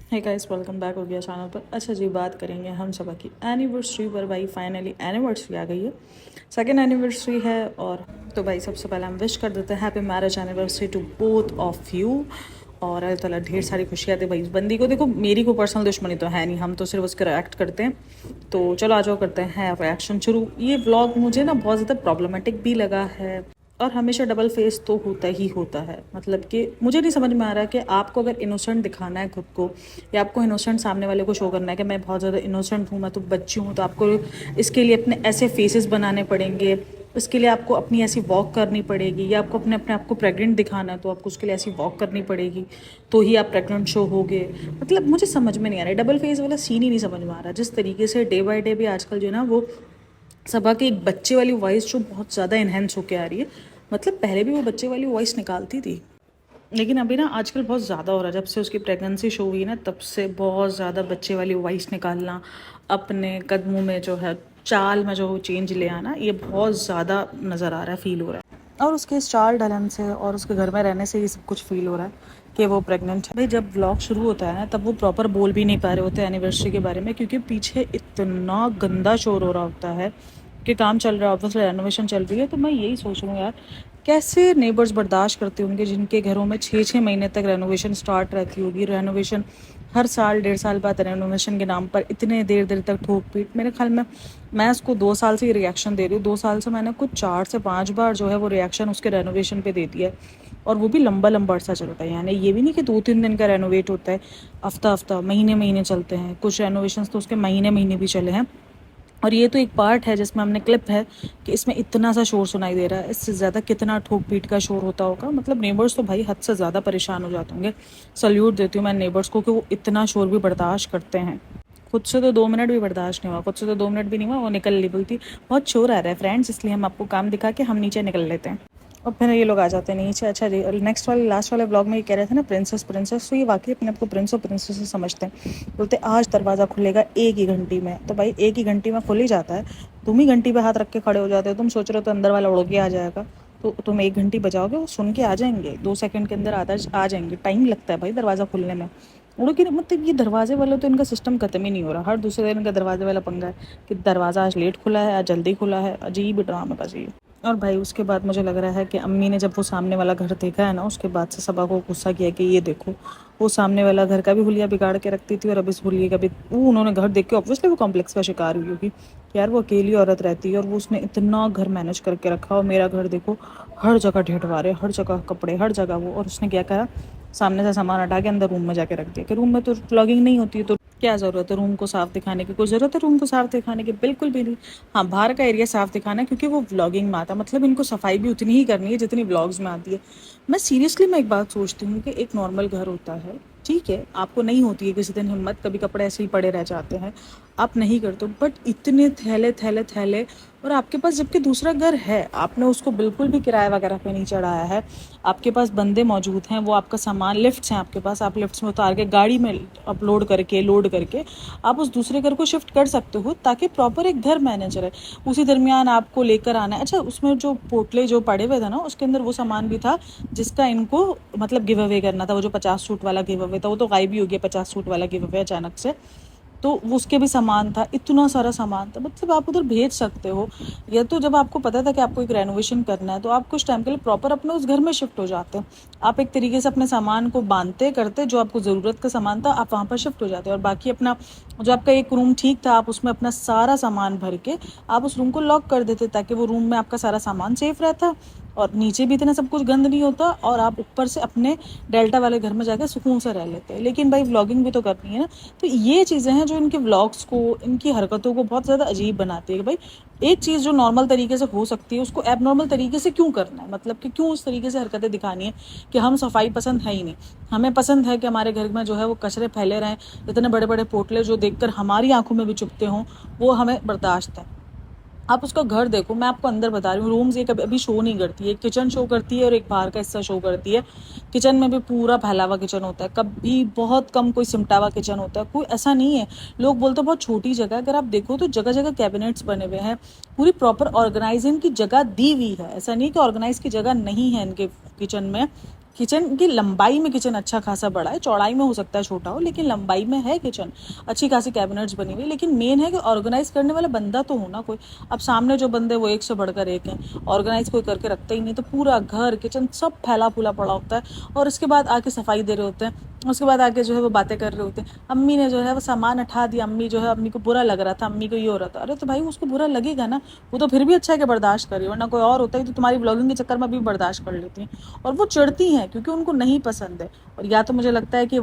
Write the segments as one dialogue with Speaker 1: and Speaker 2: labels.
Speaker 1: Hey guys, welcome back हो गया channel पर। अच्छा जी, बात करेंगे हम सब की एनिवर्सरी पर। भाई फाइनली एनिवर्सरी आ गई है, सेकेंड एनिवर्सरी है। और तो भाई सबसे पहले हम विश कर देते हैं happy marriage anniversary to both of you. और अल्लाह ताला ढेर सारी खुशियाँ दे भाई। उस बंदी को देखो, मेरी कोई पर्सनल दुश्मनी तो है नहीं, हम तो सिर्फ उसके रिएक्ट करते हैं। तो चलो आ जाओ, करते हैं रिएक्शन शुरू। ये व्लॉग मुझे ना बहुत ज़्यादा प्रॉब्लमेटिक भी लगा है, और हमेशा डबल फेस तो होता ही होता है। मतलब कि मुझे नहीं समझ में आ रहा कि आपको अगर इनोसेंट दिखाना है खुद को, या आपको इनोसेंट सामने वाले को शो करना है कि मैं बहुत ज़्यादा इनोसेंट हूँ, मैं तो बच्ची हूँ, तो आपको इसके लिए अपने ऐसे फेसेस बनाने पड़ेंगे, इसके लिए आपको अपनी ऐसी वॉक करनी पड़ेगी, या आपको अपने अपने आपको प्रेग्नेंट दिखाना है तो आपको उसके लिए ऐसी वॉक करनी पड़ेगी, तो ही आप प्रेग्नेंट शो होगे। मतलब मुझे समझ में नहीं आ रहा है, डबल फेस वाला सीन ही नहीं समझ में आ रहा। जिस तरीके से डे बाई डे भी आजकल जो है ना, वो सभा की एक बच्चे वाली वॉइस जो बहुत ज़्यादा इन्हेंस होके आ रही है। मतलब पहले भी वो बच्चे वाली वॉइस निकालती थी, लेकिन अभी ना आजकल बहुत ज़्यादा हो रहा है। जब से उसकी प्रेगनेंसी शो हुई ना, तब से बहुत ज़्यादा बच्चे वाली वॉइस निकालना, अपने कदमों में जो है चाल में जो चेंज ले आना, ये बहुत ज़्यादा नज़र आ रहा है, फील हो रहा है। और उसके इस चाल ढलन से और उसके घर में रहने से ये सब कुछ फील हो रहा है कि वो प्रेग्नेंट है। भाई जब व्लॉग शुरू होता है ना, तब वो प्रॉपर बोल भी नहीं पा रहे होते एनिवर्सरी के बारे में, क्योंकि पीछे इतना गंदा शोर हो रहा होता है कि काम चल रहा है, ऑब्वियसली रेनोवेशन चल रही है। तो मैं यही सोच रही हूँ यार, कैसे नेबर्स बर्दाश्त करते होंगे जिनके घरों में 6-6 महीने तक रेनोवेशन स्टार्ट रहती होगी। रेनोवेशन हर साल 1.5 साल बाद रेनोवेशन के नाम पर इतने देर देर तक ठोक पीट। मेरे ख्याल में मैं उसको 2 साल से ही रिएक्शन दे रही हूँ। 2 साल से मैंने कुछ 4 से 5 बार जो है वो रिएक्शन उसके रेनोवेशन पे दे दिया है, और वो भी लंबा लंबा अर्सा चलता है। यानी ये भी नहीं कि 2-3 दिन का रेनोवेट होता है, हफ्ता हफ्ता महीने महीने चलते हैं। कुछ रेनोवेशन तो उसके महीने महीने भी चले हैं। और ये तो एक पार्ट है जिसमें हमने क्लिप है कि इसमें इतना सा शोर सुनाई दे रहा है। इससे ज़्यादा कितना ठोक पीट का शोर होता होगा। मतलब नेबर्स तो भाई हद से ज़्यादा परेशान हो जाते होंगे। सल्यूट देती हूँ मैं नेबर्स को कि वो इतना शोर भी बर्दाश्त करते हैं। खुद से तो 2 मिनट भी बर्दाश्त नहीं हुआ, खुद से तो 2 मिनट भी नहीं हुआ, वो निकल ली, बोलती बहुत शोर आ रहा है फ्रेंड्स, इसलिए हम आपको काम दिखा के हम नीचे निकल लेते हैं। और फिर ये लोग आ जाते हैं नीचे। अच्छा जी, नेक्स्ट वाले लास्ट वाले ब्लॉग में ये कह रहे थे ना, प्रिंसेस प्रिंसेस, तो ये वाकई अपने आपको प्रिंस और प्रिंसेस से समझते हैं। बोलते आज दरवाज़ा खुलेगा 1 ही घंटी में, तो भाई 1 ही घंटी में खुल ही जाता है। तुम ही घंटी पे हाथ रख के खड़े हो जाते हो। तुम सोच रहे हो तो अंदर वाला उड़ के आ जाएगा, तो तुम 1 घंटी बजाओगे, वो सुन के आ जाएंगे 2 सेकंड के अंदर आ जाएंगे। टाइम लगता है भाई दरवाज़ा खुलने में। उड़ के मतलब ये दरवाजे वाला तो इनका सिस्टम खत्म ही नहीं हो रहा। हर दूसरे दिन इनका दरवाजे वाला पंगा है कि दरवाज़ा आज लेट खुला है, आज जल्दी खुला है। अजीब ड्रामा बाजी है। और भाई उसके बाद मुझे लग रहा है कि अम्मी ने जब वो सामने वाला घर देखा है ना, उसके बाद से सबा को गुस्सा किया कि ये देखो, वो सामने वाला घर का भी हुलिया बिगाड़ के रखती थी, और अब इस हुलिये का भी। वो उन्होंने घर देख के ऑब्वियसली वो कॉम्प्लेक्स का शिकार हुई होगी कि यार वो अकेली औरत रहती है, और वो उसने इतना घर मैनेज करके रखा। और मेरा घर देखो, हर जगह ढेठवारे, हर जगह कपड़े, हर जगह वो। और उसने क्या करा, सामने से सामान हटा के अंदर रूम में जाके रख दिया कि रूम में तो व्लॉगिंग नहीं होती है, तो क्या ज़रूरत है रूम को साफ दिखाने की? कोई ज़रूरत है रूम को साफ दिखाने की? बिल्कुल भी नहीं। हाँ, बाहर का एरिया साफ दिखाना है क्योंकि वो व्लॉगिंग में आता है। मतलब इनको सफाई भी उतनी ही करनी है जितनी व्लॉग्स में आती है। मैं सीरियसली मैं एक बात सोचती हूँ कि एक नॉर्मल घर होता है, ठीक है, आपको नहीं होती है किसी दिन हिम्मत, कभी कपड़े ऐसे ही पड़े रह जाते हैं, आप नहीं करते, बट इतने थैले थैले थैले, और आपके पास जबकि दूसरा घर है, आपने उसको बिल्कुल भी किराया वगैरह पे नहीं चढ़ाया है, आपके पास बंदे मौजूद हैं, वो आपका सामान, लिफ्ट्स हैं आपके पास, आप लिफ्ट्स में उतार के गाड़ी में अपलोड करके लोड करके आप उस दूसरे घर को शिफ्ट कर सकते हो, ताकि प्रॉपर एक घर मैनेजर है। उसी दरमियान आपको लेकर आना है। अच्छा, उसमें जो पोटले जो पड़े हुए थे ना, उसके अंदर वो सामान भी था जिसका इनको मतलब गिव अवे करना था। वो जो 50 सूट वाला गिव अवे था, वो तो गायब ही हो गया 50 सूट वाला गिव अवे अचानक से। तो वो उसके भी सामान था, इतना सारा सामान था। मतलब आप उधर भेज सकते हो, या तो जब आपको पता था कि आपको एक रेनोवेशन करना है, तो आप कुछ टाइम के लिए प्रॉपर अपने उस घर में शिफ्ट हो जाते। आप एक तरीके से अपने सामान को बांधते करते, जो आपको ज़रूरत का सामान था आप वहाँ पर शिफ्ट हो जाते, और बाकी अपना जो आपका एक रूम ठीक था, आप उसमें अपना सारा सामान भर के आप उस रूम को लॉक कर देते, ताकि वो रूम में आपका सारा सामान सेफ रहता, और नीचे भी इतना सब कुछ गंद नहीं होता, और आप ऊपर से अपने डेल्टा वाले घर में जाकर सुकून से रह लेते हैं। लेकिन भाई व्लॉगिंग भी तो करनी है ना। तो ये चीज़ें हैं जो इनके व्लॉग्स को, इनकी हरकतों को बहुत ज़्यादा अजीब बनाती है। भाई एक चीज़ जो नॉर्मल तरीके से हो सकती है, उसको एबनॉर्मल तरीके से क्यों करना है? मतलब कि क्यों उस तरीके से हरकतें दिखानी है कि हम सफाई पसंद है ही नहीं। हमें पसंद है कि हमारे घर में जो है वो कचरे फैले रहें, इतने बड़े बड़े पोटले जो देखकर हमारी आंखों में भी चुभते हों, वो हमें बर्दाश्त है। आप उसका घर देखो, मैं आपको अंदर बता रही हूँ, रूम्स ये कभी अभी शो नहीं करती है। किचन शो करती है और एक बाहर का हिस्सा शो करती है। किचन में भी पूरा फैला हुआ किचन होता है, कभी बहुत कम कोई सिमटा हुआ किचन होता है, कोई ऐसा नहीं है। लोग बोलते हैं बहुत छोटी जगह, अगर आप देखो तो जगह जगह कैबिनेट्स बने हुए हैं, पूरी प्रॉपर ऑर्गेनाइजिंग की जगह दी हुई है। ऐसा नहीं कि ऑर्गेनाइज की जगह नहीं है इनके किचन में। किचन की लंबाई में किचन अच्छा खासा बड़ा है, चौड़ाई में हो सकता है छोटा हो, लेकिन लंबाई में है किचन, अच्छी खासी कैबिनेट्स बनी हुई। लेकिन मेन है कि ऑर्गेनाइज करने वाला बंदा तो हो ना कोई। अब सामने जो बंदे वो एक से बढ़कर एक हैं, ऑर्गेनाइज कोई करके रखता ही नहीं, तो पूरा घर किचन सब फैला फूला पड़ा होता है। और उसके बाद आके सफाई दे रहे होते हैं, उसके बाद आके जो है वो बातें कर रहे होते हैं। अम्मी ने जो है वो सामान उठा दिया, अम्मी जो है अम्मी को बुरा लग रहा था, अम्मी को ये हो रहा था। अरे तो भाई उसको बुरा लगेगा ना, वो तो फिर भी अच्छा है कि बर्दाश्त करिए, वरना कोई और होता है तो तुम्हारी ब्लॉगिंग के चक्कर में भी बर्दाश्त कर लेती हैं। और वो चिढ़ती हैं क्योंकि उनको नहीं पसंद है। और या तो मुझे लगता है कि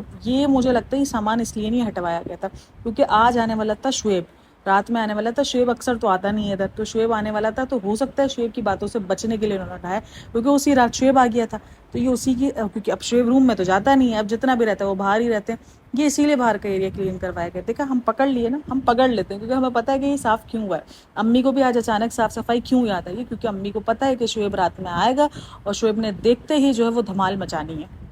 Speaker 1: मुझे लगता है ये सामान इसलिए नहीं हटवाया गया था क्योंकि आज आने वाला था शुएब, रात में आने वाला था शुएब। अक्सर तो आता नहीं है इधर, तो शुएब आने वाला था, तो हो सकता है शुएब की बातों से बचने के लिए उन्होंने उठाया, क्योंकि उसी रात शुएब आ गया था। तो ये उसी की, क्योंकि अब शुएब रूम में तो जाता नहीं है, अब जितना भी रहता है वो बाहर ही रहते हैं, ये इसीलिए बाहर का एरिया क्लीन करवाया गया। देखा, हम पकड़ लिए ना, हम पकड़ लेते हैं क्योंकि हमें पता है कि ये साफ़ क्यों हुआ है। अम्मी को भी आज अचानक साफ सफाई क्यों याद आई, क्योंकि अम्मी को पता है कि शुएब रात में आएगा और शुएब ने देखते ही जो है वो धमाल मचानी है।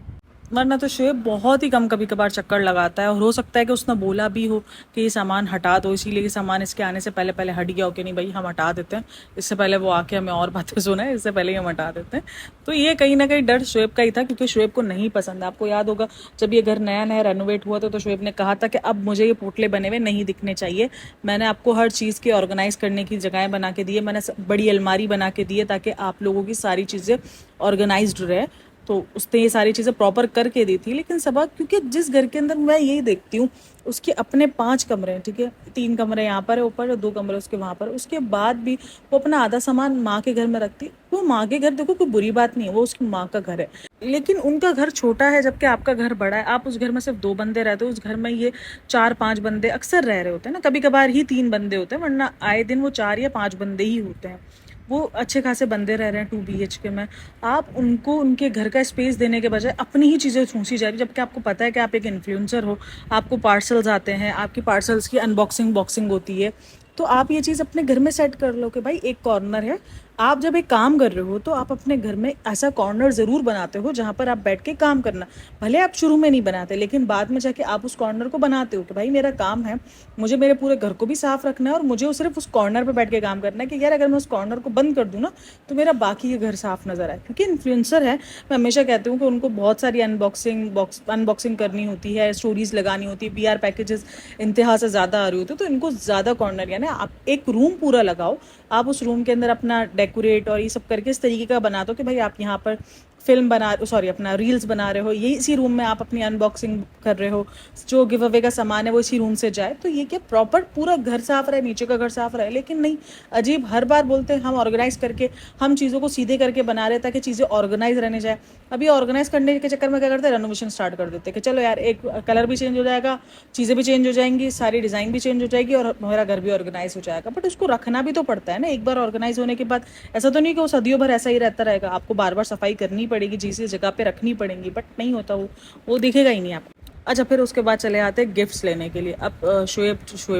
Speaker 1: वरना तो शुएब बहुत ही कम कभी कभार चक्कर लगाता है, और हो सकता है कि उसने बोला भी हो कि ये सामान हटा दो, इसीलिए कि सामान इसके आने से पहले पहले हट गया हो कि नहीं भाई हम हटा देते हैं, इससे पहले वो आके हमें और बातें सुनाए, इससे पहले ही हम हटा देते हैं। तो ये कहीं ना कहीं डर शुएब का ही था, क्योंकि शुएब को नहीं पसंद है। आपको याद होगा जब ये घर नया नया रेनोवेट हुआ था तो शुएब ने कहा था कि अब मुझे ये पोटले बने हुए नहीं दिखने चाहिए, मैंने आपको हर चीज़ की ऑर्गेनाइज करने की जगहें बना के दी है, मैंने बड़ी अलमारी बना के दी है ताकि आप लोगों की सारी चीज़ें ऑर्गेनाइज्ड रहे। तो उसने ये सारी चीज़ें प्रॉपर करके दी थी। लेकिन सबा, क्योंकि जिस घर के अंदर मैं यही देखती हूँ उसके अपने 5 कमरे हैं, ठीक है, 3 कमरे यहाँ पर है ऊपर और 2 कमरे उसके वहाँ पर, उसके बाद भी वो अपना आधा सामान माँ के घर में रखती। वो माँ के घर, देखो कोई बुरी बात नहीं है, वो उसकी माँ का घर है, लेकिन उनका घर छोटा है जबकि आपका घर बड़ा है। आप उस घर में सिर्फ 2 बंदे रहते हो, उस घर में ये 4-5 बंदे अक्सर रह रहे होते हैं ना, कभी कभार ही 3 बंदे होते हैं, वरना आए दिन वो 4 या 5 बंदे ही होते हैं। वो अच्छे खासे बंदे रह रहे हैं 2 BHK में, आप उनको उनके घर का स्पेस देने के बजाय अपनी ही चीज़ें ठूंसी जा रही, जबकि आपको पता है कि आप एक इन्फ्लुएंसर हो, आपको पार्सल्स आते हैं, आपकी पार्सल्स की अनबॉक्सिंग बॉक्सिंग होती है, तो आप ये चीज़ अपने घर में सेट कर लो कि भाई एक कॉर्नर है। आप जब एक काम कर रहे हो तो आप अपने घर में ऐसा कॉर्नर ज़रूर बनाते हो जहाँ पर आप बैठ के काम करना, भले आप शुरू में नहीं बनाते लेकिन बाद में जाके आप उस कॉर्नर को बनाते हो कि भाई मेरा काम है, मुझे मेरे पूरे घर को भी साफ रखना है और मुझे सिर्फ उस कॉर्नर पर बैठ के काम करना है कि यार अगर मैं उस कॉर्नर को बंद कर दूँ ना तो मेरा बाकी के घर साफ नजर आए। क्योंकि इन्फ्लुएंसर है, मैं हमेशा कहती हूँ कि उनको बहुत सारी अनबॉक्सिंग करनी होती है, स्टोरीज लगानी होती है, PR पैकेजेस इंतहा से ज़्यादा आ रही होती है, तो इनको ज़्यादा कॉर्नर, यानी आप एक रूम पूरा लगाओ, आप उस रूम के अंदर अपना डेकोरेट और ये सब करके इस तरीके का बना दो कि भाई आप यहाँ पर फिल्म अपना रील्स बना रहे हो, ये इसी रूम में आप अपनी अनबॉक्सिंग कर रहे हो, जो गिव अवे का सामान है वो इसी रूम से जाए, तो ये क्या प्रॉपर पूरा घर साफ रहे, नीचे का घर साफ रहे। लेकिन नहीं, अजीब, हर बार बोलते हैं हम ऑर्गेनाइज करके, हम चीज़ों को सीधे करके बना रहे ताकि चीज़ें ऑर्गेनाइज रहने जाए। अभी ऑर्गेनाइज करने के चक्कर में क्या करते हैं, रेनोवेशन स्टार्ट कर देते हैं कि चलो यार एक कलर भी चेंज हो जाएगा, चीज़ें भी चेंज हो जाएंगी, सारी डिज़ाइन भी चेंज हो जाएगी और हमारा घर भी ऑर्गेनाइज हो जाएगा। बट उसको रखना भी तो पड़ता है ना, एक बार ऑर्गेनाइज होने के बाद ऐसा तो नहीं कि वो सदियों भर ऐसा ही रहता रहेगा, आपको बार बार सफाई करनी पड़ेगी, चीज़ें जगह पे रखनी पड़ेंगी, बट नहीं होता, वो दिखेगा ही नहीं आपको। अच्छा, फिर उसके बाद चले आते हैं गिफ्ट्स लेने के लिए। अब शुएब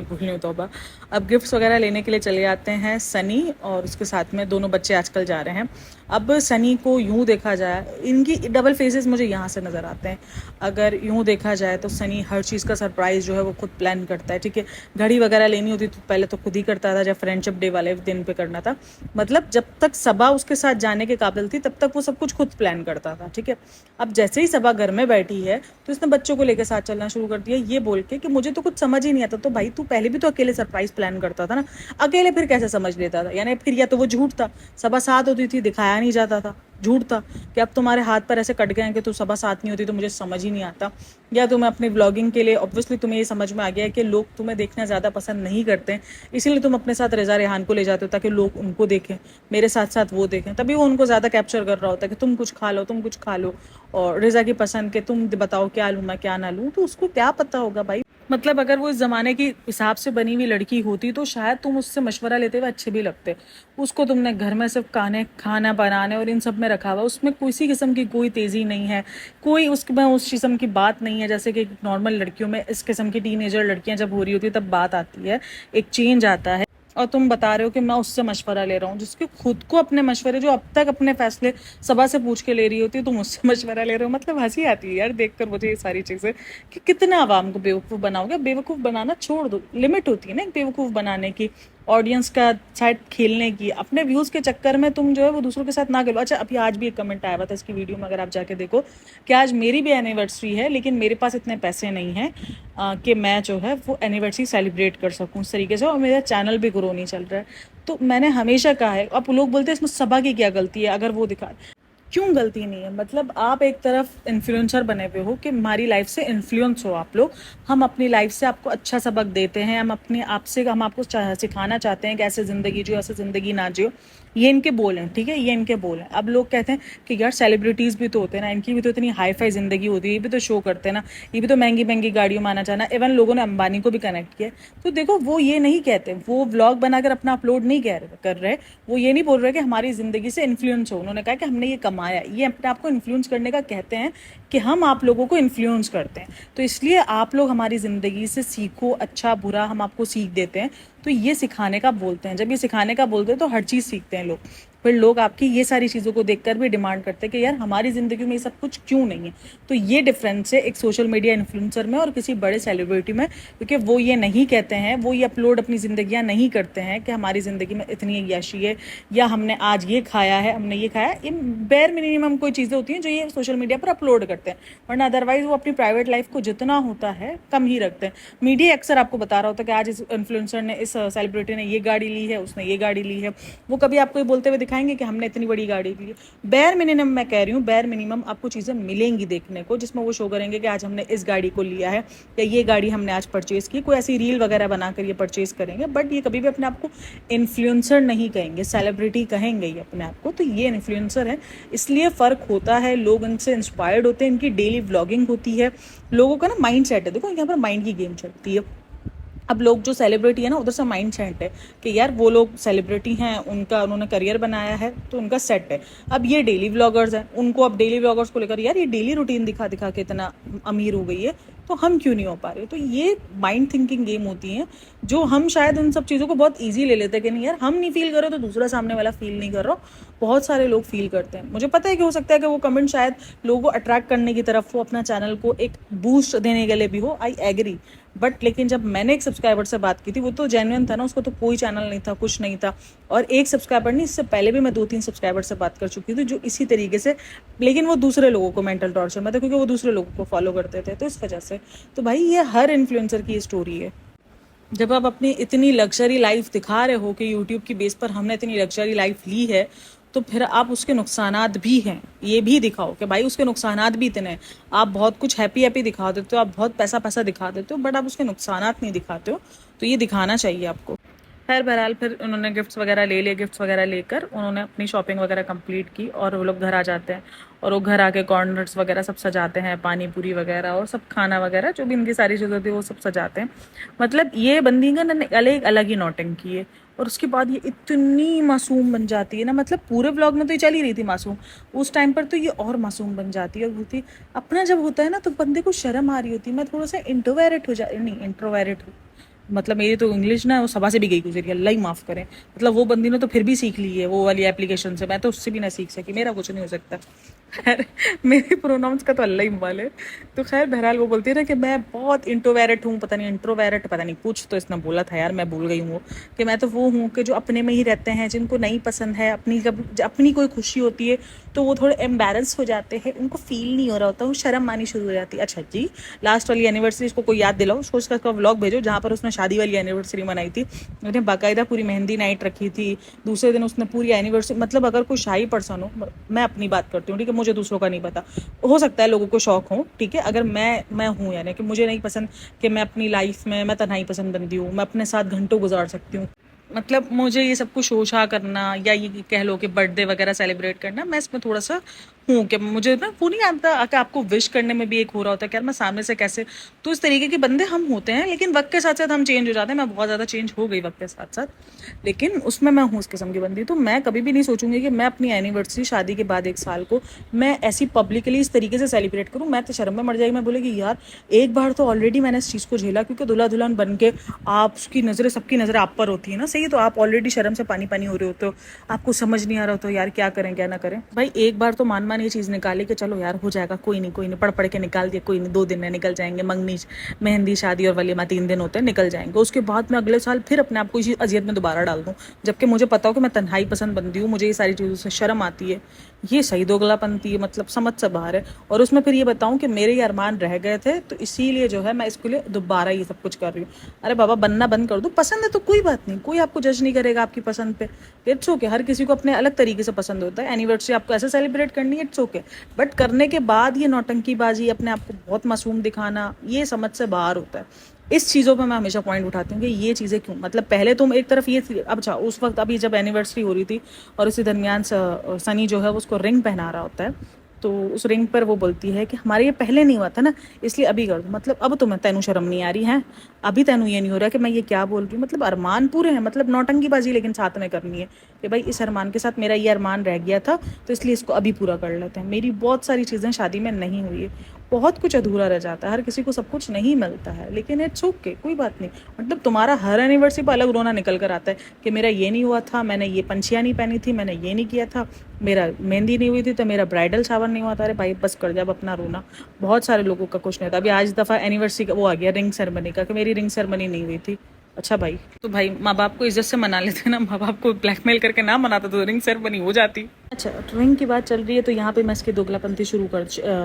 Speaker 1: भूल नहीं होता, अब गिफ्ट्स वगैरह लेने के लिए चले आते हैं सनी और उसके साथ में दोनों बच्चे आजकल जा रहे हैं। अब सनी को यूँ देखा जाए, इनकी डबल फेसेस मुझे यहाँ से नज़र आते हैं। अगर यूँ देखा जाए तो सनी हर चीज़ का सरप्राइज़ जो है वो खुद प्लान करता है, ठीक है, घड़ी वगैरह लेनी होती तो पहले तो खुद ही करता था, जब फ्रेंडशिप डे वाले दिन पे करना था, मतलब जब तक सबा उसके साथ जाने के काबिल थी तब तक वो सब कुछ खुद प्लान करता था, ठीक है। अब जैसे ही सबा घर में बैठी है तो इसने बच्चों को लेकर साथ चलना शुरू कर दिया, ये बोल के कि मुझे तो कुछ समझ ही नहीं आता। तो भाई तू पहले भी तो अकेले सरप्राइज प्लान करता था ना, अकेले फिर कैसे समझ लेता था, यानी फिर या तो वो झूठ था, सबा साथ होती थी दिखाया नहीं जाता था, झूठ था कि अब तुम्हारे हाथ पर ऐसे कट गए हैं कि तू सबा साथ नहीं होती तो मुझे समझ ही नहीं आता, या तुम्हें अपनी व्लॉगिंग के लिए ऑब्वियसली तुम्हें ये समझ में आ गया है कि लोग तुम्हें देखना ज़्यादा पसंद नहीं करते हैं, इसीलिए तुम अपने साथ रिजा रेहान को ले जाते हो ताकि लोग उनको देखें, मेरे साथ साथ वो देखें, तभी वो उनको ज़्यादा कैप्चर कर रहा होता है कि तुम कुछ खा लो, तुम कुछ खा लो, और रिजा की पसंद के तुम बताओ क्या लूँ मैं क्या ना लूँ, तो उसको क्या पता होगा भाई। मतलब अगर वो इस ज़माने की हिसाब से बनी हुई लड़की होती तो शायद तुम उससे मशवरा लेते हुए अच्छे भी लगते। उसको तुमने घर में सिर्फ खाना बनाने और इन सब में रखा हुआ, उसमें किसी किस्म की कोई तेज़ी नहीं है, कोई उसमें उस किस्म की बात नहीं है जैसे कि नॉर्मल लड़कियों में इस किस्म की टीनेजर लड़कियां जब हो रही होती है तब बात आती है, एक चेंज आता है। और तुम बता रहे हो कि मैं उससे मशवरा ले रहा हूँ, जिसके खुद को अपने मशवरे, जो अब तक अपने फैसले सबा से पूछ के ले रही होती है, तुम उससे मशवरा ले रहे हो। मतलब हंसी आती है यार देखकर मुझे ये सारी चीज़ें कि कितना आवाम को बेवकूफ़ बनाओगे। बेवकूफ़ बनाना छोड़ दो, लिमिट होती है ना एक बेवकूफ़ बनाने की, ऑडियंस का साइड खेलने की, अपने व्यूज़ के चक्कर में तुम जो है वो दूसरों के साथ ना खेलो। अच्छा, अभी आज भी एक कमेंट आया हुआ था इसकी वीडियो में, अगर आप जाके देखो, कि आज मेरी भी एनिवर्सरी है लेकिन मेरे पास इतने पैसे नहीं हैं कि मैं जो है वो एनिवर्सरी सेलिब्रेट कर सकूँ उस तरीके से, और मेरा चैनल भी ग्रो नहीं चल रहा है। तो मैंने हमेशा कहा है, अब लोग बोलते हैं इसमें सबा की क्या गलती है अगर वो दिखा, क्यों गलती नहीं है? मतलब आप एक तरफ इन्फ्लुएंसर बने हुए हो कि हमारी लाइफ से इन्फ्लुएंस हो आप लोग, हम अपनी लाइफ से आपको अच्छा सबक देते हैं, हम अपने आप से हम आपको सिखाना चाहते हैं कि ऐसे ज़िंदगी जियो, ऐसे ज़िंदगी ना जियो। ये इनके बोल हैं, ठीक है, ये इनके बोल हैं। अब लोग कहते हैं कि यार सेलिब्रिटीज़ भी तो होते हैं ना, इनकी भी तो इतनी हाई फाई ज़िंदगी होती है, ये भी तो शो करते हैं ना, ये भी तो महंगी महंगी गाड़ियों में आना जाना। इवन लोगों ने अंबानी को भी कनेक्ट किया। तो देखो, वो ये नहीं कहते, वो व्लॉग बनाकर अपना अपलोड नहीं कर रहे, वो ये नहीं बोल रहे कि हमारी ज़िंदगी से इन्फ्लुएंस हो। उन्होंने कहा कि हमने ये कमाया, ये अपने आप को इन्फ्लुएंस करने का कहते हैं कि हम आप लोगों को इन्फ्लुएंस करते हैं। तो इसलिए आप लोग हमारी ज़िंदगी से सीखो, अच्छा बुरा हम आपको सीख देते हैं। तो ये सिखाने का बोलते हैं। जब ये सिखाने का बोलते हैं तो हर चीज़ सीखते हैं लोग। फिर लोग आपकी ये सारी चीज़ों को देखकर भी डिमांड करते हैं कि यार हमारी ज़िंदगी में ये सब कुछ क्यों नहीं है। तो ये डिफरेंस है एक सोशल मीडिया इन्फ्लुएंसर में और किसी बड़े सेलिब्रिटी में, क्योंकि वो ये नहीं कहते हैं, वो ये अपलोड अपनी ज़िंदगियाँ नहीं करते हैं कि हमारी ज़िंदगी में इतनी यशी है या हमने आज ये खाया है, हमने ये खाया। ये बेयर मिनिमम कोई चीज़ें होती हैं जो ये सोशल मीडिया पर अपलोड करते हैं, वरना अदरवाइज वो अपनी प्राइवेट लाइफ को जितना होता है कम ही रखते हैं। मीडिया अक्सर आपको बता रहा होता है कि आज इस इन्फ्लुएंसर ने, इस सेलिब्रिटी ने ये गाड़ी ली है, उसने ये गाड़ी ली है। वो कभी आपको ये बोलते हुए दिखाएंगे कि हमने इतनी बड़ी गाड़ी ली है? बेयर मिनिमम, मैं कह रही हूँ, बेयर मिनिमम आपको चीज़ें मिलेंगी देखने को जिसमें वो शो करेंगे कि आज हमने इस गाड़ी को लिया है या ये गाड़ी हमने आज परचेज़ की। कोई ऐसी रील वगैरह बनाकर ये परचेज़ करेंगे, बट ये कभी भी अपने आप को इन्फ्लुएंसर नहीं कहेंगे, सेलिब्रिटी कहेंगे ये अपने आप को। तो ये इन्फ्लुएंसर है, इसलिए फ़र्क होता है। लोग इनसे इंस्पायर्ड होते हैं, इनकी डेली व्लॉगिंग होती है। लोगों का ना माइंड सेट है, देखो यहाँ पर माइंड की गेम चलती है। अब लोग जो सेलिब्रिटी है ना, उधर से माइंड सेट है कि यार वो लोग सेलिब्रिटी हैं, उनका उन्होंने करियर बनाया है तो उनका सेट है। अब ये डेली व्लॉगर्स हैं, उनको अब डेली व्लॉगर्स को लेकर यार ये डेली रूटीन दिखा दिखा के इतना अमीर हो गई है, तो हम क्यों नहीं हो पा रहे? तो ये माइंड थिंकिंग गेम होती हैं जो हम शायद उन सब चीज़ों को बहुत ईजी ले लेते हैं कि नहीं यार हम नहीं फील कर रहे तो दूसरा सामने वाला फील नहीं कर रहा। बहुत सारे लोग फील करते हैं। मुझे पता है कि हो सकता है कि वो कमेंट शायद लोगों को अट्रैक्ट करने की तरफ हो, अपना चैनल को एक बूस्ट देने के लिए भी हो, आई एग्री। बट लेकिन जब मैंने एक सब्सक्राइबर से बात की थी, वो तो जेन्युइन था ना, उसको तो कोई चैनल नहीं था, कुछ नहीं था। और एक सब्सक्राइबर नहीं, इससे पहले भी मैं 2-3 सब्सक्राइबर से बात कर चुकी थी जो इसी तरीके से, लेकिन वो दूसरे लोगों को मेंटल टॉर्चर में था क्योंकि वो दूसरे लोगों को फॉलो करते थे, तो इस वजह से। तो भाई ये हर इन्फ्लुएंसर की स्टोरी है। जब आप अपनी इतनी लग्जरी लाइफ दिखा रहे हो कि यूट्यूब की बेस पर हमने इतनी लग्जरी लाइफ ली है, तो फिर आप उसके नुकसानात भी हैं ये भी दिखाओ कि भाई उसके नुकसानात भी इतने हैं। आप बहुत कुछ हैप्पी हैप्पी दिखा देते हो, आप बहुत पैसा पैसा दिखा देते हो, बट आप उसके नुकसानात नहीं दिखाते हो। तो ये दिखाना चाहिए आपको। खैर बहरहाल फिर उन्होंने गिफ्ट्स वगैरह ले लिए, गिफ्ट्स वगैरह लेकर उन्होंने अपनी शॉपिंग वगैरह कंप्लीट की और वो लोग घर आ जाते हैं। और वो घर आके कॉर्नर्स वगैरह सब सजाते हैं, पानी पूरी वगैरह और सब खाना वगैरह जो भी इनकी सारी चीज़ें होती है वो सब सजाते हैं। मतलब ये बंदी का ना अलग अलग ही नौटंकी है। और उसके बाद ये इतनी मासूम बन जाती है ना, मतलब पूरे व्लॉग में तो ये चल ही रही थी मासूम, उस टाइम पर तो ये और मासूम बन जाती है। और बोलती अपना जब होता है ना तो बंदे को शर्म आ रही होती है। मैं थोड़ा सा इंट्रोवेरिट हो जा, नहीं इंट्रोवेरिट, मतलब मेरी तो इंग्लिश ना वो सभा से भी गई गुजरी, अल्लाह ही माफ़ करें। मतलब वो बंदी ने तो फिर भी सीख ली है वो वाली एप्लीकेशन से, मैं तो उससे भी ना सीख सकी, मेरा कुछ नहीं हो सकता। खैर मेरे प्रोनाउंस का तो अल्लाह ही माल है। तो खैर बहरहाल वो बोलती है ना कि मैं बहुत इंट्रोवेरिट हूँ, पता नहीं इंट्रोवेरिट, पता नहीं कुछ तो इसने बोला था यार, मैं भूल गई हूँ कि मैं तो वो हूँ कि जो अपने में ही रहते हैं, जिनको नहीं पसंद है अपनी, जब अपनी कोई खुशी होती है तो वो थोड़े एम्बेरस हो जाते हैं, उनको फील नहीं हो रहा होता, वो शर्म आनी शुरू हो जाती है। अच्छा जी, लास्ट वाली एनिवर्सरी इसको कोई याद दिलाओ, उसको उसका व्लॉग भेजो जहाँ पर उसने शादी वाली एनिवर्सरी मनाई थी। उसने बाकायदा पूरी मेहंदी नाइट रखी थी, दूसरे दिन उसने पूरी एनिवर्सरी, मतलब अगर कोई शाही पर्सन हो, मैं अपनी बात करती हूँ ठीक है, मुझे दूसरों का नहीं पता, हो सकता है लोगों को शौक हो ठीक है, अगर मैं हूँ यानी कि मुझे नहीं पसंद कि मैं अपनी लाइफ में मैं तन्हाई पसंद बंदी हूँ, मैं अपने साथ घंटों गुजार सकती हूँ, मतलब मुझे ये सब कुछ शोशा करना या ये कह लो कि बर्थडे वगैरह सेलिब्रेट करना, मैं इसमें थोड़ा सा हूँ कि मुझे ना वो नहीं आता कि आपको विश करने में भी एक हो रहा होता है कि यार मैं सामने से कैसे, तो इस तरीके के बंदे हम होते हैं। लेकिन वक्त के साथ साथ हम चेंज हो जाते हैं, मैं बहुत ज़्यादा चेंज हो गई वक्त के साथ साथ, लेकिन उसमें मैं हूँ उस किस्म की बंदी। तो मैं कभी भी नहीं सोचूंगी कि मैं अपनी एनिवर्सरी शादी के बाद 1 साल को मैं ऐसी पब्लिकली इस तरीके से सेलिब्रेट करूँ, मैं तो शर्म में मर जाएगी। मैं बोलेगी यार एक बार तो ऑलरेडी मैंने इस चीज़ को झेला, क्योंकि दुल्हा दुल्हन बन के आप उसकी नज़रें, सबकी नज़रें आप पर होती है ना, सही, तो आप ऑलरेडी शर्म से पानी पानी हो रहे होते हो, आपको समझ नहीं आ रहा होता यार क्या करें क्या ना करें। भाई एक बार तो मान मन ये चीज़ निकाली कि चलो यार हो जाएगा, कोई नहीं पढ़ पढ़ के निकाल दिया, कोई नहीं 2 दिन में निकल जाएंगे, मंगनी मेहंदी शादी और वलीमा 3 दिन होते हैं, निकल जाएंगे। उसके बाद मैं अगले साल फिर अपने आप को इसी अजियत में दोबारा डाल दूँ, जबकि मुझे पता हो कि मैं तन्हाई पसंद बंदी हूँ, मुझे ये सारी चीज़ों से शर्म आती है। ये सही दोगलापंती है, मतलब समझ से बाहर है। और उसमें फिर ये बताऊं कि मेरे ये अरमान रह गए थे, तो इसीलिए जो है मैं इसके लिए दोबारा ये सब कुछ कर रही हूँ। अरे बाबा बनना बंद कर दो, पसंद है तो कोई बात नहीं, कोई आपको जज नहीं करेगा आपकी पसंद पे। इट्स ओके, हर किसी को अपने अलग तरीके से पसंद होता है। एनिवर्सरी आपको ऐसे सेलिब्रेट करनी है, इट्स ओके, बट करने के बाद ये नौटंकीबाजी, अपने आप को बहुत मासूम दिखाना, ये समझ से बाहर होता है। इस चीज़ों पे मैं हमेशा पॉइंट उठाती हूँ कि ये चीज़ें क्यों, मतलब पहले तुम एक तरफ ये थी, अब अच्छा उस वक्त अभी जब एनिवर्सरी हो रही थी और उसी दरमियान सनी जो है उसको रिंग पहना रहा होता है, तो उस रिंग पर वो बोलती है कि हमारे ये पहले नहीं हुआ था ना, इसलिए अभी कर दो। मतलब अब तुम्हें तेनू शर्म नहीं आ रही है, अभी तेनू ये नहीं हो रहा कि मैं ये क्या बोल रही हूँ। मतलब अरमान पूरे हैं, मतलब नौटंकीबाजी लेकिन साथ में करनी है कि भाई इस अरमान के साथ मेरा ये अरमान रह गया था, तो इसलिए इसको अभी पूरा कर लेते हैं। मेरी बहुत सारी चीज़ें शादी में नहीं हुई है, बहुत कुछ अधूरा रह जाता है, हर किसी को सब कुछ नहीं मिलता है, लेकिन इट्स ओके, कोई बात नहीं। मतलब तुम्हारा हर एनिवर्सरी पर अलग रोना निकल कर आता है कि मेरा ये नहीं हुआ था, मैंने ये पंछियाँ नहीं पहनी थी, मैंने ये नहीं किया था, मेरा मेहंदी नहीं हुई थी, तो मेरा ब्राइडल शावर नहीं हुआ था। अरे भाई बस कर जब अपना रोना। बहुत सारे लोगों का कुछ नहीं था। अभी आज दफ़ा एनिवर्सरी का वो आ गया रिंग सेरेमनी का, कि मेरी रिंग सेरेमनी नहीं हुई थी। अच्छा भाई, तो भाई माँ बाप को इज्जत से मना लेते ना, माँ बाप को ब्लैकमेल करके ना मनाता तो रिंग सेरेमनी हो जाती। अच्छा रिंग की बात चल रही है, तो यहाँ पे मैं इसकी दोगलापंती शुरू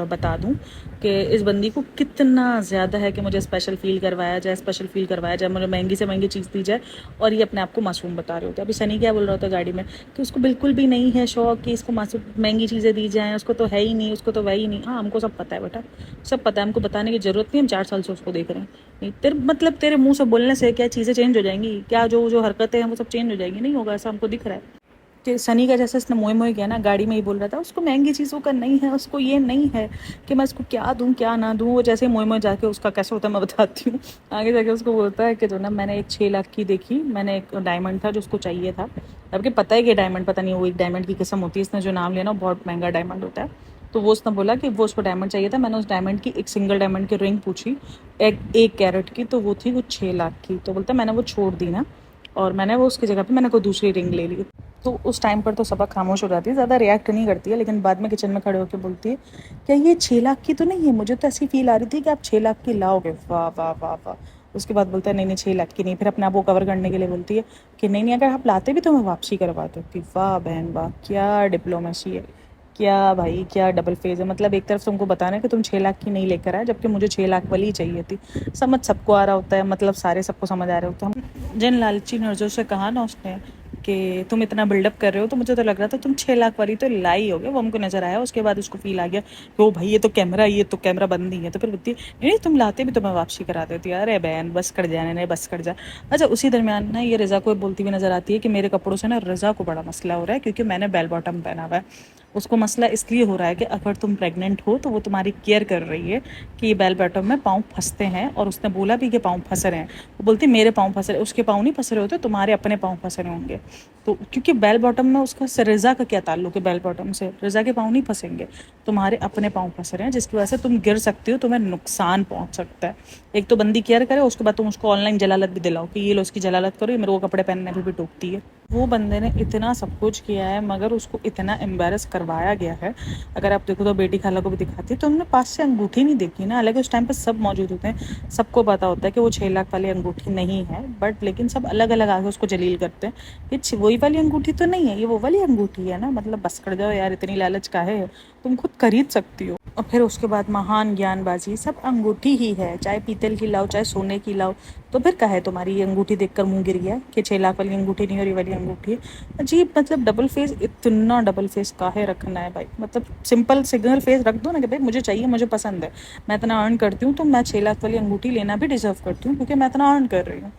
Speaker 1: बता दूँ कि इस बंदी को कितना ज़्यादा है कि मुझे स्पेशल फील करवाया जाए, मुझे महंगी से महंगी चीज़ दी जाए, और ये अपने आप को मासूम बता रहे होते हैं। अभी सनी क्या बोल रहा होता है गाड़ी में कि उसको बिल्कुल भी नहीं है शौक कि इसको मासूम महंगी चीज़ें दी जाएँ, उसको तो है ही नहीं, उसको तो वही नहीं। हाँ हमको सब पता है बेटा, सब पता है, हमको बताने की ज़रूरत नहीं, हम 4 साल से उसको देख रहे हैं। नहीं तेरे मतलब तेरे मुंह से बोलने से क्या चीज़ें चेंज हो जाएंगी क्या? जो जो हरकतें हैं वो सब चेंज हो जाएंगी? नहीं होगा, ऐसा हमको दिख रहा है। कि सनी का जैसे इसने मोए मोए किया ना, गाड़ी में ही बोल रहा था उसको महंगी चीज़ों का नहीं है, उसको ये नहीं है कि मैं उसको क्या दूं क्या ना दूं। वो जैसे मोए मोए जाके उसका कैसे होता है मैं बताती हूँ। आगे जाके उसको बोलता है कि जो ना मैंने एक 6 लाख की देखी, मैंने एक डायमंड था जो उसको चाहिए था, जबकि पता है कि डायमंड पता नहीं वो एक डायमंड की किस्म होती है, इसने जो नाम लिया ना बहुत महंगा डायमंड होता है। तो वो उसने बोला कि वो उसको डायमंड चाहिए था। मैंने उस डायमंड की एक सिंगल डायमंड की रिंग पूछी, एक कैरेट की, तो वो थी वो 6 लाख की। तो बोलता मैंने वो छोड़ दी ना, और मैंने वो उसकी जगह पे मैंने कोई दूसरी रिंग ले ली। तो उस टाइम पर तो सबक खामोश हो जाती है, ज़्यादा रिएक्ट नहीं करती है, लेकिन बाद में किचन में खड़े होकर बोलती है क्या ये 6 लाख की तो नहीं है? मुझे तो ऐसी फील आ रही थी कि आप 6 लाख की लाओगे। वाह वाह वाह वाह। उसके बाद बोलता है नहीं नहीं 6 लाख की नहीं। फिर अपने आप को कवर करने के लिए बोलती है कि नहीं नहीं अगर आप लाते भी तो मैं वापसी करवा देती। वाह बहन वाह, क्या डिप्लोमेसी है, क्या भाई क्या डबल फेज है। मतलब एक तरफ तुमको बताना है कि तुम 6 लाख की नहीं लेकर आए, जबकि मुझे 6 लाख वाली ही चाहिए थी। समझ सबको आ रहा होता है, मतलब सारे सबको समझ आ रहे होते हैं। जिन लालची नर्जों से कहा ना उसने कि तुम इतना बिल्डअप कर रहे हो, तो मुझे तो लग रहा था तुम 6 लाख वाली तो लाई होगे, वो हमको नजर आया। उसके बाद उसको फील आ गया कि ओ भाई ये तो कैमरा बंद नहीं है। तो फिर बोलती है नहीं तुम लाते भी तो मैं वापसी करा देती। अरे बहन बस कर जाने नहीं, बस कर जा। अच्छा उसी दरमियान ना ये रज़ा को बोलती हुई नजर आती है कि मेरे कपड़ों से ना रज़ा को बड़ा मसला हो रहा है, क्योंकि मैंने बेल बॉटम पहना हुआ है। उसको मसला इसलिए हो रहा है कि अगर तुम प्रेग्नेंट हो तो वो तुम्हारी केयर कर रही है कि ये बेल बॉटम में पाँव फंसते हैं, और उसने बोला भी कि पाँव फंस रहे हैं। वो बोलती मेरे पाँव फंस रहे, उसके पाँव नहीं फंस रहे होते, तुम्हारे अपने पाँव फंस रहे होंगे। तो क्योंकि बेल बॉटम में उसका रज़ा का क्या ताल्लुक है, बेल बॉटम से रज़ा के पाँव नहीं फंसेंगे, तुम्हारे अपने पाँव फंस रहे हैं, जिसकी वजह से तुम गिर सकती हो, तुम्हें नुकसान पहुंच सकता है। एक तो बंदी केयर करे, उसके बाद तुम उसको ऑनलाइन जलालत भी दिलाओ कि ये लो इसकी जलालत करो, ये मेरे को कपड़े पहनने में भी टोकती है। वो बंदे ने इतना सब कुछ किया है, मगर उसको इतना एम्बेरस करवाया गया है। अगर आप देखो तो बेटी खाला को भी दिखाती है तो हमने पास से अंगूठी नहीं देखी ना, हालांकि उस टाइम पर सब मौजूद होते हैं, सबको पता होता है कि वो 6 लाख वाली अंगूठी नहीं है, बट लेकिन सब अलग अलग आगे उसको जलील करते हैं। ये वही वाली अंगूठी तो नहीं है, ये वो वाली अंगूठी है ना। मतलब बस कर जाओ यार, इतनी लालच का है, तुम खुद खरीद सकती हो। और फिर उसके बाद महान ज्ञानबाजी, सब अंगूठी ही है, चाहे पीतल की लाओ चाहे सोने की लाओ। तो फिर कहे तुम्हारी ये अंगूठी देखकर मुंह गिर गया कि 6 लाख वाली अंगूठी नहीं और ये वाली अंगूठी है। अजीब, मतलब डबल फेस, इतना डबल फेस काहे रखना है भाई? मतलब सिंपल सिंगल फेस रख दो ना कि भाई मुझे चाहिए, मुझे पसंद है, मैं इतना अर्न करती हूँ, तो मैं 6 लाख वाली अंगूठी लेना भी डिजर्व करती हूँ क्योंकि मैं इतना अर्न कर रही हूँ।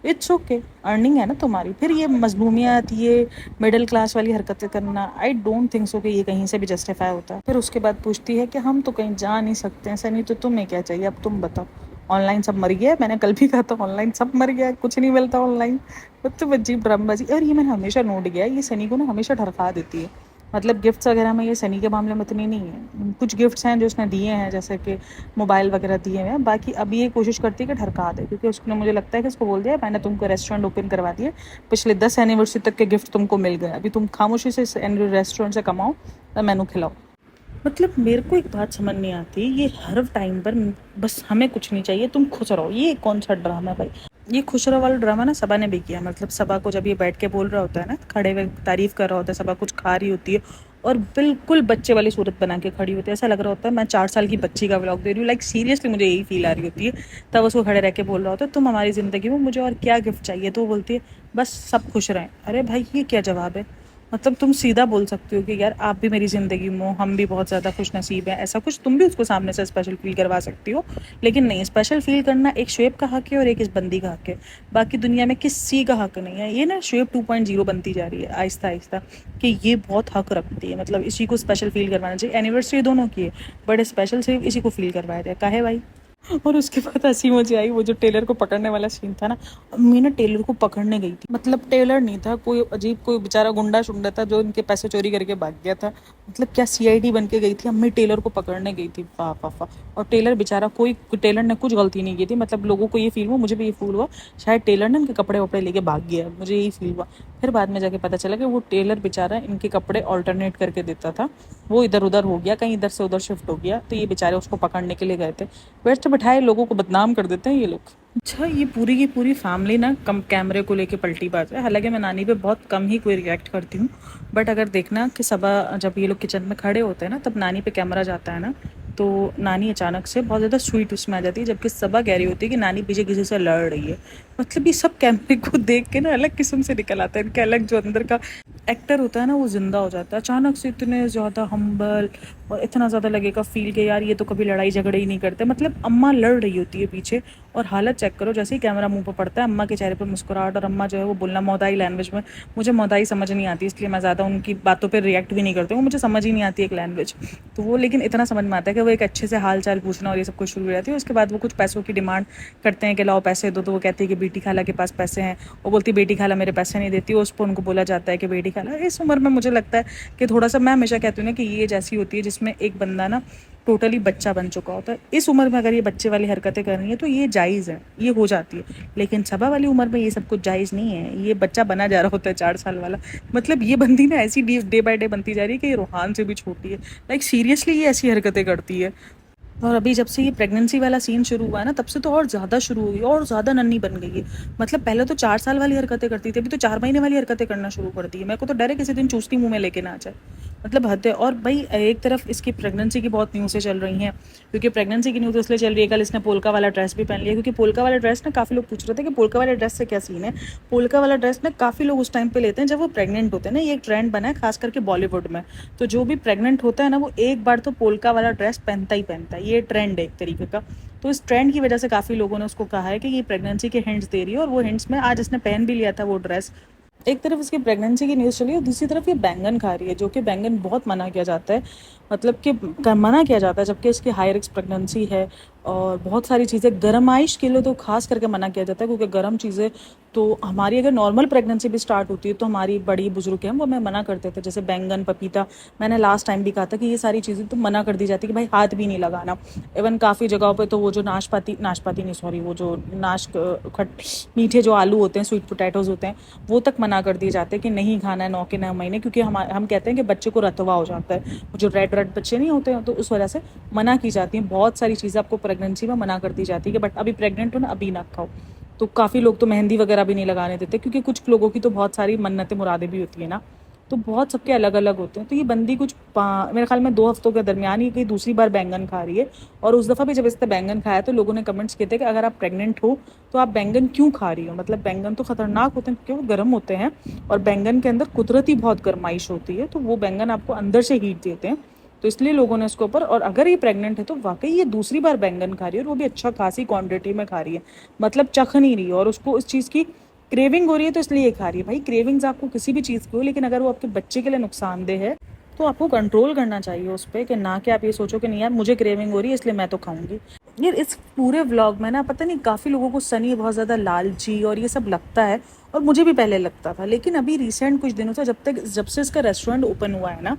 Speaker 1: इट्स ओके, अर्निंग है ना तुम्हारी। फिर ये मजलूमियत, ये मिडिल क्लास वाली हरकतें करना, आई डोंट थिंक सो कि ये कहीं से भी जस्टिफाई होता है। फिर उसके बाद पूछती है कि हम तो कहीं जा नहीं सकते हैं सनी, तो तुम्हें क्या चाहिए, अब तुम बताओ। ऑनलाइन सब मर गया है, मैंने कल भी कहा था ऑनलाइन सब मर गया है, कुछ नहीं मिलता ऑनलाइन। मतलब अजीब ड्रामेबाजी। और ये मैंने हमेशा नोट किया है, ये सनी को ना हमेशा ठरका देती है। मतलब गिफ्ट्स वगैरह में ये सनी के मामले में इतनी नहीं है। कुछ गिफ्ट्स हैं जो उसने दिए हैं, जैसे कि मोबाइल वगैरह दिए हैं, बाकी अभी ये कोशिश करती है कि ठरका दे, क्योंकि उसने मुझे लगता है कि उसको बोल दिया मैंने तुमको रेस्टोरेंट ओपन करवा दिया, पिछले 10 एनिवर्सरी तक के गिफ्ट तुमको मिल गए, अभी तुम खामोशी से इस रेस्टोरेंट से कमाओ और मैनू खिलाओ। मतलब मेरे को एक बात समझ नहीं आती, ये हर टाइम पर बस हमें कुछ नहीं चाहिए, तुम खुश रहो, ये कौन सा ड्रामा है भाई। ये खुश रहो वाला ड्रामा ना सबा ने भी किया। मतलब सबा को जब ये बैठ के बोल रहा होता है ना, खड़े हुए तारीफ कर रहा होता है, सबा कुछ खा रही होती है और बिल्कुल बच्चे वाली सूरत बना के खड़ी होती है, ऐसा लग रहा होता है मैं 4 साल की बच्ची का व्लॉग दे रही हूँ। लाइक सीरियसली मुझे यही फील आ रही होती है। तब उसको खड़े रह के बोल रहा होता है तुम हमारी ज़िंदगी में मुझे और क्या गिफ्ट चाहिए, तो वो बोलती है बस सब खुश रहें। अरे भाई ये क्या जवाब है। मतलब तुम सीधा बोल सकते हो कि यार आप भी मेरी ज़िंदगी में हो, हम भी बहुत ज़्यादा खुश नसीब हैं, ऐसा कुछ तुम भी उसको सामने से स्पेशल फील करवा सकती हो। लेकिन नहीं, स्पेशल फील करना एक शुएब का हक है और एक इस बंदी का हक है। बाकी दुनिया में किसी का हक नहीं है। ये ना शुएब 2.0 बनती जा रही है आहिस्ता आहिस्ता, कि ये बहुत हक रखती है, मतलब इसी को स्पेशल फील करवाना चाहिए। एनिवर्सरी दोनों की है बट स्पेशल सिर्फ इसी को फील करवाया जाए, काहे भाई। और उसके बाद हंसी मुझे आई, वो जो टेलर को पकड़ने वाला सीन था ना, मैं ना टेलर को पकड़ने गई थी। मतलब टेलर नहीं था, कोई अजीब कोई बेचारा गुंडा शुंडा था जो इनके पैसे चोरी करके भाग गया था। मतलब क्या सीआईडी बन के गई थी, अम्मी टेलर को पकड़ने गई थी। वाह वाह वाह। और टेलर बेचारा, कोई टेलर ने कुछ गलती नहीं की थी। मतलब लोगों को ये फील हुआ, मुझे भी ये फील हुआ शायद टेलर ने इनके कपड़े वपड़े लेके भाग गया, मुझे यही फील हुआ। फिर बाद में जाके पता चला कि वो टेलर बेचारा इनके कपड़े ऑल्टरनेट करके देता था, वो इधर उधर हो गया, कहीं इधर से उधर शिफ्ट हो गया, तो ये बेचारे उसको पकड़ने के लिए गए थे। बैठ बिठाए लोगों को बदनाम कर देते हैं ये लोग। अच्छा, ये पूरी की पूरी फैमिली ना कम कैमरे को लेके पलटी बाज है। हालांकि मैं नानी पे बहुत कम ही कोई रिएक्ट करती हूँ, बट अगर देखना कि सबा जब ये लोग किचन में खड़े होते हैं ना, तब नानी पे कैमरा जाता है ना, तो नानी अचानक से बहुत ज़्यादा स्वीट उसमें आ जाती है, जबकि सबा कह रही होती है कि नानी पीछे किसी से लड़ रही है। मतलब ये सब कैमरे को देख के ना अलग किस्म से निकल आता है, इनके अलग जो अंदर का एक्टर होता है ना वो जिंदा हो जाता है अचानक से। इतने ज़्यादा हम्बल और इतना ज़्यादा लगेगा फील के यार ये तो कभी लड़ाई झगड़े ही नहीं करते। मतलब अम्मा लड़ रही होती है पीछे, और हालत चेक करो, जैसे ही कैमरा मुंह पर पड़ता है अम्मा के चेहरे पर मुस्कुराहट, और अम्मा जो है वो बोलना मोदाई लैंग्वेज में। मुझे मोदाई समझ नहीं आती, इसलिए मैं ज़्यादा उनकी बातों पर रिएक्ट भी नहीं करती हूँ, मुझे समझ ही नहीं आती एक लैंग्वेज। तो वो लेकिन इतना समझ में आता है कि वो एक अच्छे से हाल चाल पूछना और ये सब कुछ शुरू हो जाती है। उसके बाद वो कुछ पैसों की डिमांड करते हैं कि लाओ पैसे दो, तो वो कहती है कि बेटी खाला के पास पैसे हैं। वो बोलती है बेटी खाला मेरे पैसे नहीं देती, उस पर उनको बोला जाता है कि बेटी खाला। इस उम्र में मुझे लगता है कि थोड़ा सा, मैं हमेशा कहती हूँ ना कि ये जैसी होती है जिसमें एक बंदा ना टोटली बच्चा बन चुका होता है। इस उम्र में अगर ये बच्चे वाली हरकतें कर रही है तो ये जायज़ है, ये हो जाती है। लेकिन सबा वाली उम्र में ये सब कुछ जायज़ नहीं है, ये बच्चा बना जा रहा होता है 4 साल वाला। मतलब ये बंदी ना ऐसी डे बाय डे बनती जा रही है कि ये रूहान से भी छोटी है। लाइक सीरियसली ये ऐसी हरकतें करती है। और अभी जब से ये प्रेगनेंसी वाला सीन शुरू हुआ है ना, तब से तो और ज़्यादा शुरू हो गई और ज़्यादा नन्ही बन गई है। मतलब पहले तो 4 साल वाली हरकतें करती थी, अभी तो 4 महीने वाली हरकतें करना शुरू कर दी है। मेरे को तो डर है किसी दिन चूसती मुंह में लेके ना आ जाए। मतलब हद है। और भाई एक तरफ इसकी प्रेगनेंसी की बहुत न्यूज़ें चल रही हैं, क्योंकि प्रेगनेंसी की न्यूज़ इसलिए चल रही है, कल इसने पोल्का वाला ड्रेस भी पहन लिया। क्योंकि पोल्का वाला ड्रेस ना काफ़ी लोग पूछ रहे थे कि पोल्का वाले ड्रेस से क्या सीन है। पोल्का वाला ड्रेस ना काफ़ी लोग उस टाइम पे लेते हैं जब वो प्रेग्नेंट होते हैं ना, ये एक ट्रेंड बना है खास करके बॉलीवुड में। तो जो भी प्रेग्नेंट होता है ना, वो एक बार तो पोल्का वाला ड्रेस पहनता ही पहनता है, ये ट्रेंड है एक तरीके का। तो इस ट्रेंड की वजह से काफ़ी लोगों ने उसको कहा है कि ये प्रेगनेंसी के हिंट्स दे रही है, और वो हिंट्स में आज इसने पहन भी लिया था वो ड्रेस। एक तरफ इसकी प्रेगनेंसी की न्यूज़ चली और दूसरी तरफ ये बैंगन खा रही है, जो कि बैंगन बहुत मना किया जाता है। मतलब कि मना किया जाता है, जबकि इसकी हाई रिस्क प्रेगनेंसी है। और बहुत सारी चीज़ें गर्माइश के लिए तो खास करके मना किया जाता है, क्योंकि गर्म चीज़ें तो हमारी अगर नॉर्मल प्रेगनेंसी भी स्टार्ट होती है तो हमारी बड़ी बुजुर्ग हैं वो हमें मना करते थे, जैसे बैंगन पपीता। मैंने लास्ट टाइम भी कहा था कि ये सारी चीज़ें तो मना कर दी जाती है कि भाई हाथ भी नहीं लगाना। इवन काफ़ी जगहों पे तो वो जो नाशपाती नहीं, सॉरी, वो जो खट मीठे जो आलू होते हैं, स्वीट पोटैटोज होते हैं, वो तक मना कर दिए जाते हैं कि नहीं खाना है 9 के 9 महीने, क्योंकि हम कहते हैं कि बच्चे को रतवा हो जाता है, वो जो रेड रेड बच्चे नहीं होते हैं, तो उस वजह से मना की जाती हैं। बहुत सारी चीज़ें आपको प्रेगनेंसी में मना कर दी जाती है कि बट अभी प्रेग्नेंट हो ना, अभी ना खाओ। तो काफ़ी लोग तो मेहंदी वगैरह भी नहीं लगाने देते, क्योंकि कुछ लोगों की तो बहुत सारी मन्नतें मुरादें भी होती है ना, तो बहुत सबके अलग अलग होते हैं। तो ये बंदी कुछ मेरे ख्याल में 2 हफ्तों के दरमियान ही कहीं दूसरी बार बैंगन खा रही है। और उस दफ़ा भी जब इसने बैंगन खाया तो लोगों ने कमेंट्स किए थे कि अगर आप प्रेग्नेंट हो तो आप बैंगन क्यों खा रही हो। मतलब बैंगन तो ख़तरनाक होते हैं क्योंकि वो गर्म होते हैं, और बैंगन के अंदर कुदरती बहुत गर्माइश होती है, तो वो बैंगन आपको अंदर से हीट देते हैं। तो इसलिए लोगों ने इसके ऊपर, और अगर ये प्रेग्नेंट है तो वाकई ये दूसरी बार बैंगन खा रही है, और वो भी अच्छा खासी क्वांटिटी में खा रही है। मतलब चख नहीं रही है, और उसको इस चीज़ की क्रेविंग हो रही है तो इसलिए ये खा रही है। भाई क्रेविंग्स आपको किसी भी चीज़ की हो, लेकिन अगर वो आपके बच्चे के लिए नुकसानदेह है तो आपको कंट्रोल करना चाहिए उस पर, कि ना कि आप ये सोचो कि नहीं यार मुझे क्रेविंग हो रही है इसलिए मैं तो खाऊंगी। यार इस पूरे व्लॉग में ना पता नहीं काफ़ी लोगों को सनी बहुत ज़्यादा लालची और ये सब लगता है, और मुझे भी पहले लगता था। लेकिन अभी रिसेंट कुछ दिनों से जब से इसका रेस्टोरेंट ओपन हुआ है ना,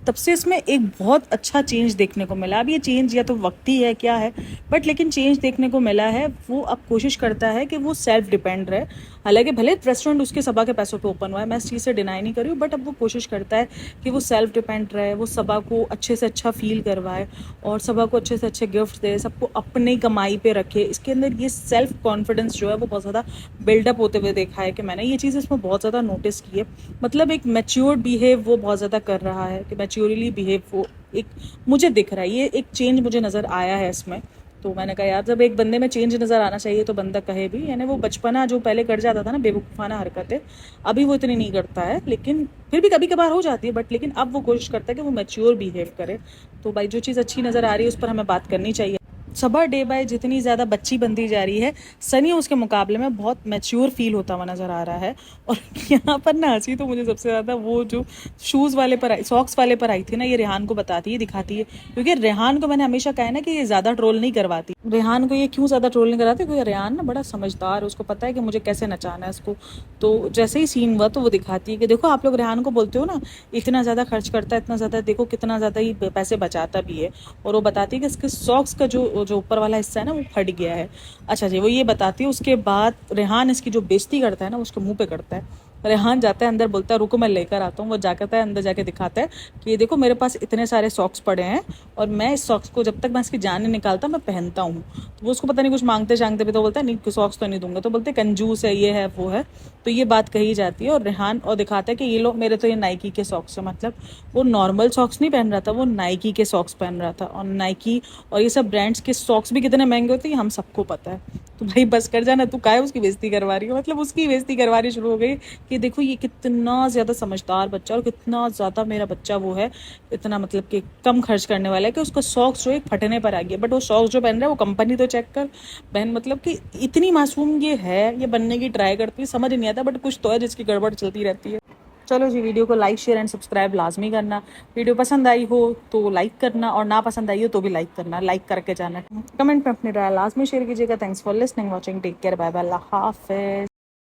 Speaker 1: तब से इसमें एक बहुत अच्छा चेंज देखने को मिला। अब ये चेंज या तो वक्ती है क्या है, बट लेकिन चेंज देखने को मिला है। वो अब कोशिश करता है कि वो सेल्फ डिपेंड रहे। हालांकि भले रेस्टोरेंट उसके सबा के पैसों पे ओपन हुआ है, मैं इस चीज़ से डिनाई नहीं कर रही हूँ, बट अब वो कोशिश करता है कि वो सेल्फ डिपेंड रहे, वो सबा को अच्छे से अच्छा फील करवाए और सबा को अच्छे से अच्छे गिफ्ट दे, सबको अपनी कमाई पे रखे। इसके अंदर ये सेल्फ कॉन्फिडेंस जो है वो बहुत ज़्यादा बिल्डअप होते हुए देखा है कि मैंने ये चीज़ इसमें बहुत ज़्यादा नोटिस की है। मतलब एक मैच्योर्ड बिहेव वो बहुत ज़्यादा कर रहा है, कि मैच्योरली बिहेव वो एक मुझे दिख रहा है, ये एक चेंज मुझे नज़र आया है इसमें। तो मैंने कहा यार जब एक बंदे में चेंज नज़र आना चाहिए तो बंदा कहे भी, यानी वो बचपना जो पहले कर जाता था ना, बेवकूफ़ाना हरकतें, अभी वो इतनी नहीं करता है, लेकिन फिर भी कभी कभार हो जाती है, बट लेकिन अब वो कोशिश करता है कि वो मैच्योर बिहेव करे। तो भाई जो चीज़ अच्छी नज़र आ रही है उस पर हमें बात करनी चाहिए। सबा डे बाय जितनी ज़्यादा बच्ची बनती जा रही है, सनी उसके मुकाबले में बहुत मैच्योर फील होता हुआ नज़र आ रहा है। और यहाँ पर ना हंसी तो मुझे सबसे ज़्यादा वो जो शूज़ वाले पर आई, सॉक्स वाले पर आई थी ना, ये रेहान को बताती है, दिखाती है, क्योंकि रेहान को मैंने हमेशा कहा है ना कि ये ज़्यादा ट्रोल नहीं करवाती। रेहान को ये क्यों ज़्यादा ट्रोल नहीं कराती, क्योंकि रेहान ना बड़ा समझदार है, उसको पता है कि मुझे कैसे नचाना है इसको। तो जैसे ही सीन हुआ तो वो दिखाती है कि देखो आप लोग रेहान को बोलते हो ना इतना ज़्यादा खर्च करता है, इतना ज़्यादा, देखो कितना ज़्यादा ही पैसे बचाता भी है। और वो बताती है कि इसके सॉक्स का जो जो ऊपर वाला हिस्सा है ना वो फट गया है। अच्छा जी, वो ये बताती है। उसके बाद रेहान इसकी जो बेइज्जती करता है ना उसके मुंह पे करता है। रेहान जाता है अंदर, बोलता है रुको मैं लेकर आता हूँ। वो जाकर अंदर जाके दिखाता है कि ये देखो मेरे पास इतने सारे सॉक्स पड़े हैं और मैं इस सॉक्स को जब तक मैं इसकी जान नहीं निकालता मैं पहनता हूँ। तो वो उसको पता नहीं कुछ मांगते शांगते भी, तो बोलता है नहीं सॉक्स तो नहीं दूंगा, तो बोलते कंजूस है, ये है वो है। तो ये बात कही जाती है और रेहान और दिखाता है कि ये लो मेरे तो ये नाइकी के सॉक्स है। मतलब वो नॉर्मल सॉक्स नहीं पहन रहा था, वो नाइकी के सॉक्स पहन रहा था। और नाइकी और ये सब ब्रांड्स के सॉक्स भी कितने महंगे होते हैं हम सबको पता है। तो भाई बस कर जाना, तू काहे उसकी बेइज्जती करवा रही हो। मतलब उसकी बेइज्जती करवानी शुरू हो गई कि देखो ये कितना ज़्यादा समझदार बच्चा और कितना ज़्यादा मेरा बच्चा वो है, इतना मतलब कि कम खर्च करने वाला है कि उसका सॉक्स जो एक फटने पर आ गया। बट वो सॉक्स जो पहन रहा है वो कंपनी तो चेक कर बहन। मतलब कि इतनी मासूम ये है, ये बनने की ट्राई करती है, समझ नहीं आता, बट कुछ तो है जिसकी गड़बड़ चलती रहती है। चलो जी, वीडियो को लाइक शेयर एंड सब्सक्राइब लाजमी करना। वीडियो पसंद आई हो तो लाइक करना, और ना पसंद आई हो तो भी लाइक करना, लाइक करके जाना। कमेंट में अपनी राय लाजमी शेयर कीजिएगा। Thanks for listening, watching, take care, bye bye, अल्लाह हाफिज़।